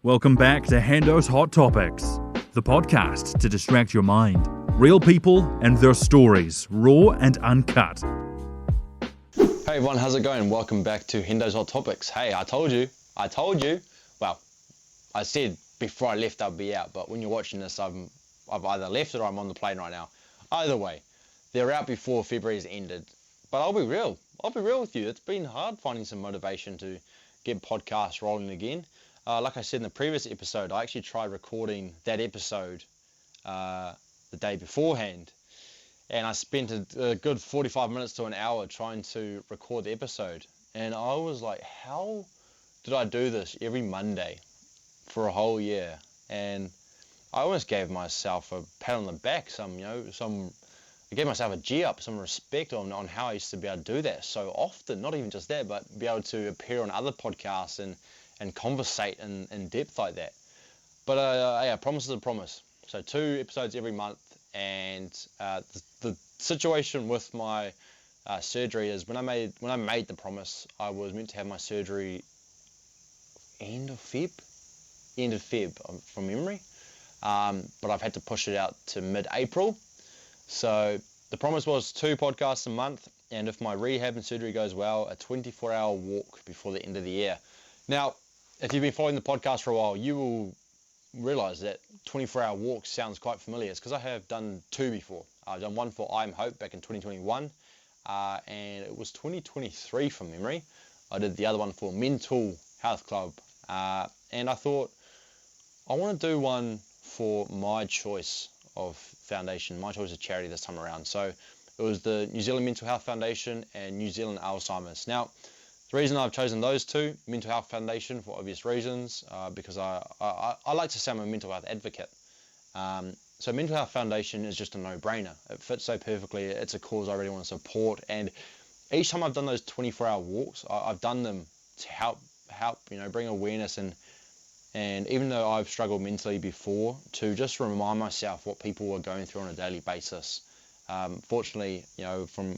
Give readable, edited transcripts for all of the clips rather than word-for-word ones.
Welcome back to HendosHotTopics, the podcast to distract your mind. Real people and their stories, raw and uncut. Hey everyone, how's it going? Welcome back to HendosHotTopics. Hey, I told you. Well, I said before I left I'd be out, but when you're watching this, I've either left or I'm on the plane right now. Either way, they're out before February's ended. But I'll be real with you. It's been hard finding some motivation to get podcasts rolling again. Like I said in the previous episode, I actually tried recording that episode the day beforehand. And I spent a good 45 minutes to an hour trying to record the episode. And I was like, how did I do this every Monday for a whole year? And I almost gave myself a pat on the back, I gave myself a G up, some respect on how I used to be able to do that so often. Not even just that, but be able to appear on other podcasts and conversate in depth like that. But a promise is a promise. So 2 episodes every month. And the situation with my surgery is when I made the promise, I was meant to have my surgery end of Feb from memory. But I've had to push it out to mid-April. So the promise was 2 podcasts a month, and if my rehab and surgery goes well, a 24-hour walk before the end of the year. Now, if you've been following the podcast for a while, you will realize that 24-hour walk sounds quite familiar. It's because I have done 2 before. I've done one for I'm Hope back in 2021, and it was 2023 from memory. I did the other one for Mental Health Club, and I thought I want to do one for my choice of foundation, my choice of charity this time around. So it was the New Zealand Mental Health Foundation and New Zealand Alzheimer's. Now, the reason I've chosen those 2, Mental Health Foundation for obvious reasons, because I like to say I'm a mental health advocate. So Mental Health Foundation is just a no-brainer. It fits so perfectly. It's a cause I really want to support. And each time I've done those 24-hour walks, I've done them to help bring awareness and even though I've struggled mentally before, to just remind myself what people are going through on a daily basis. Fortunately, from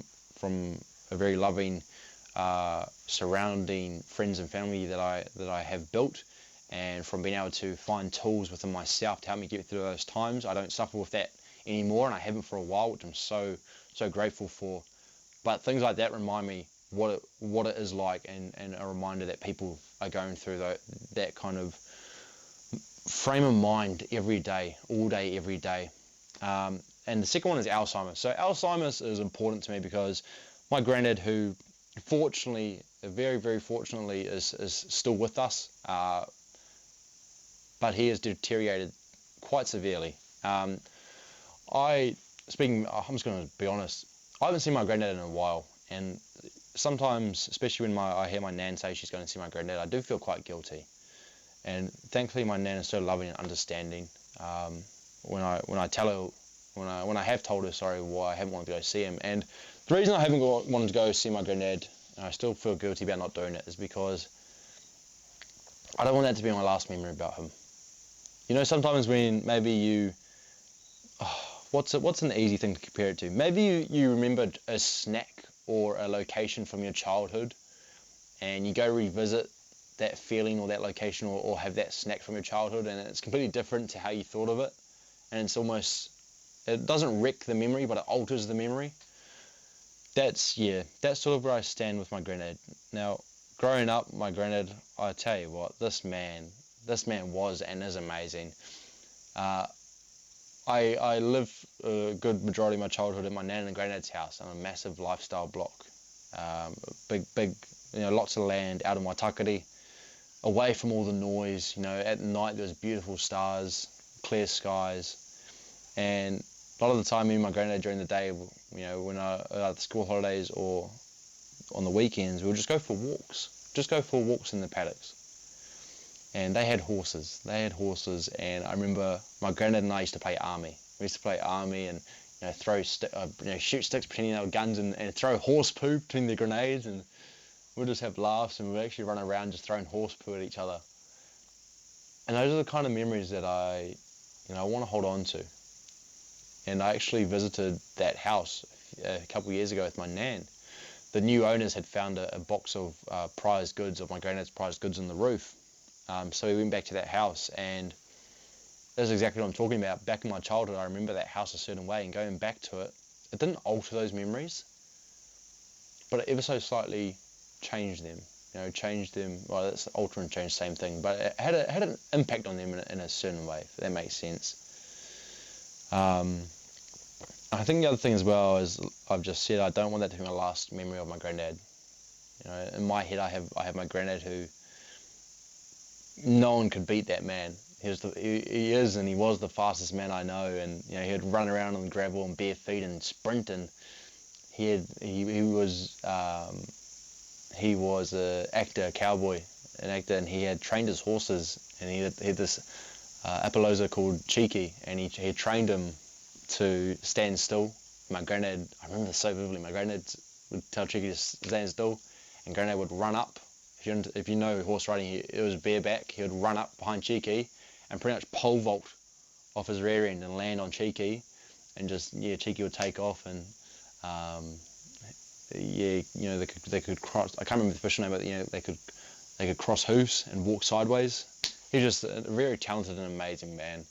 a very loving surrounding friends and family that I have built, and from being able to find tools within myself to help me get through those times, I don't suffer with that anymore, and I haven't for a while, which I'm so grateful for. But things like that remind me what it is like, and a reminder that people are going through that kind of frame of mind every day, all day, every day. And the second one is Alzheimer's. So Alzheimer's is important to me because my granddad, who fortunately, very, very fortunately, is still with us, but he has deteriorated quite severely. I'm just going to be honest, I haven't seen my granddad in a while, and sometimes, especially when I hear my nan say she's going to see my granddad, I do feel quite guilty. And thankfully, my nan is so loving and understanding. When I have told her, why I haven't wanted to go see him, and the reason I haven't wanted to go see my granddad, and I still feel guilty about not doing it, is because I don't want that to be my last memory about him. Sometimes when maybe what's an easy thing to compare it to? Maybe you remembered a snack or a location from your childhood, and you go revisit that feeling or that location or have that snack from your childhood, and it's completely different to how you thought of it, and it doesn't wreck the memory, but it alters the memory. That's sort of where I stand with my granddad. Now, growing up, my granddad, I tell you what, this man was and is amazing. I lived a good majority of my childhood at my nan and granddad's house on a massive lifestyle block. Big, lots of land out in Waitakere, away from all the noise. At night there was beautiful stars, clear skies, and a lot of the time me and my granddad during the day, when the school holidays or on the weekends, we would just go for walks in the paddocks. And they had horses, and I remember my granddad and I used to play army. We used to play army and shoot sticks pretending they were guns, and throw horse poo between the grenades, and we'd just have laughs, and we'd actually run around just throwing horse poo at each other. And those are the kind of memories that I want to hold on to. And I actually visited that house a couple of years ago with my nan. The new owners had found a box of prized goods, of my granddad's prized goods, on the roof. So we went back to that house, and that's exactly what I'm talking about. Back in my childhood, I remember that house a certain way, and going back to it, it didn't alter those memories, but it ever so slightly changed them. Changed them. Well, that's alter and change, same thing, but it had an impact on them in a certain way, if that makes sense. I think the other thing as well is, I've just said, I don't want that to be my last memory of my granddad. In my head, I have my granddad who no one could beat that man. He is and he was the fastest man I know, and he'd run around on the gravel and bare feet and sprint, and he was an cowboy, and he had trained his horses, and he had this Appaloosa called Cheeky, and he trained him to stand still. My granddad, I remember this so vividly, my granddad would tell Cheeky to stand still, and granddad would run up. If you know horse riding, it was bareback. He would run up behind Cheeky and pretty much pole vault off his rear end and land on Cheeky, and just Cheeky would take off, and they could cross. I can't remember the official name, but they could cross hoofs and walk sideways. He's just a very talented and amazing man.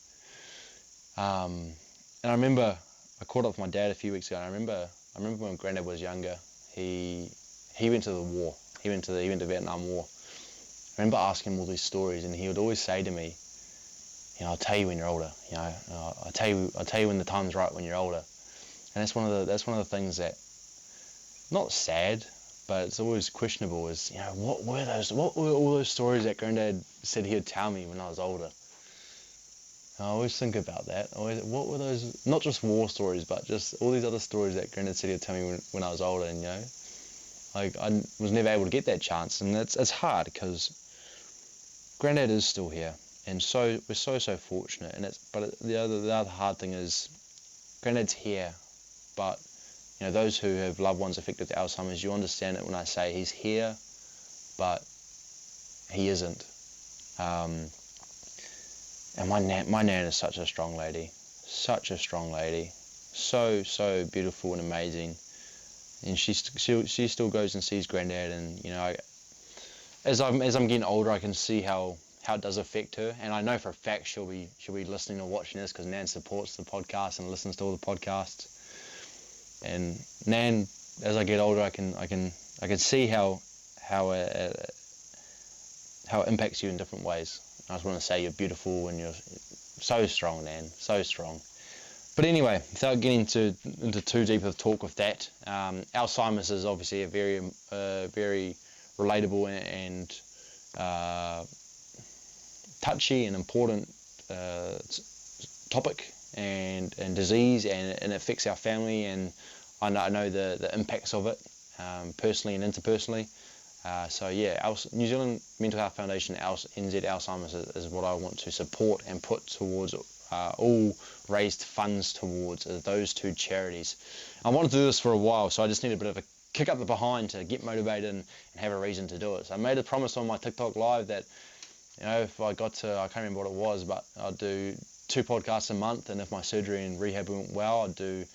And I remember I caught up with my dad a few weeks ago, and I remember when granddad was younger, he went to the war. He went to the Vietnam War. I remember asking him all these stories, and he would always say to me, I'll tell you when you're older. I'll tell you when the time's right, when you're older. And that's one of the things that, not sad, but it's always questionable. Is what were all those stories that granddad said he'd tell me when I was older? I always think about that. What were those? Not just war stories, but just all these other stories that granddad said he'd tell me when I was older. And I was never able to get that chance, and it's hard because granddad is still here, and so we're so fortunate. But the other hard thing is, granddad's here, but those who have loved ones affected with Alzheimer's, you understand it when I say he's here, but he isn't. And my nan is such a strong lady, so beautiful and amazing. And she still goes and sees granddad, and as I'm getting older, I can see how it does affect her, and I know for a fact she'll be listening or watching this, because Nan supports the podcast and listens to all the podcasts. And Nan, as I get older, I can see how it impacts you in different ways. I just want to say you're beautiful, and you're so strong, Nan, so strong. But anyway, without getting into too deep of talk with that, Alzheimer's is obviously a very relatable and touchy and important topic and disease, and it affects our family, and I know the impacts of it personally and interpersonally. So yeah, New Zealand Mental Health Foundation, NZ Alzheimer's is what I want to support and put towards all raised funds towards those two charities. I wanted to do this for a while, so I just need a bit of a kick up the behind to get motivated and have a reason to do it. So I made a promise on my TikTok live that if I got to, I can't remember what it was, but I'd do 2 podcasts a month, and if my surgery and rehab went well, I'd do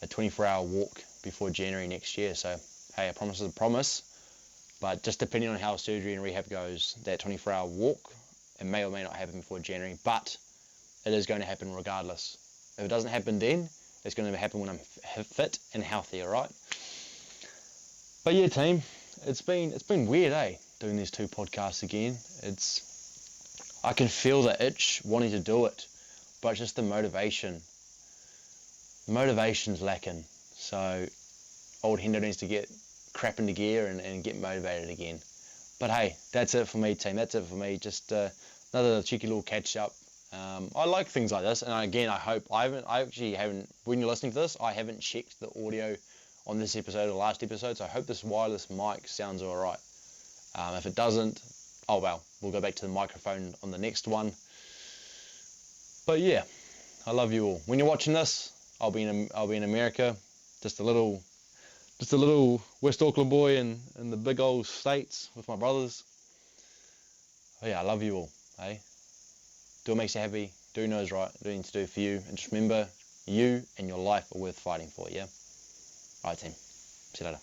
a 24-hour walk before January next year. So hey, a promise is a promise, but just depending on how surgery and rehab goes, that 24-hour walk, it may or may not happen before January, but it is going to happen regardless. If it doesn't happen then, it's going to happen when I'm fit and healthy, alright? But yeah, team, it's been weird, doing these 2 podcasts again. I can feel the itch wanting to do it, but just the motivation's lacking. So old Hendo needs to get crap into gear and get motivated again. But hey, that's it for me, team. That's it for me. Just another cheeky little catch up. I like things like this, and again, I hope I actually haven't. When you're listening to this, I haven't checked the audio on this episode or last episode, so I hope this wireless mic sounds alright. If it doesn't, oh well, we'll go back to the microphone on the next one. But yeah, I love you all. When you're watching this, I'll be in America, just a little West Auckland boy in the big old States with my brothers. Oh yeah, I love you all. Do what makes you happy. Do knows right. Do what you need to do for you. And just remember, you and your life are worth fighting for, yeah? Alright, team. See you later.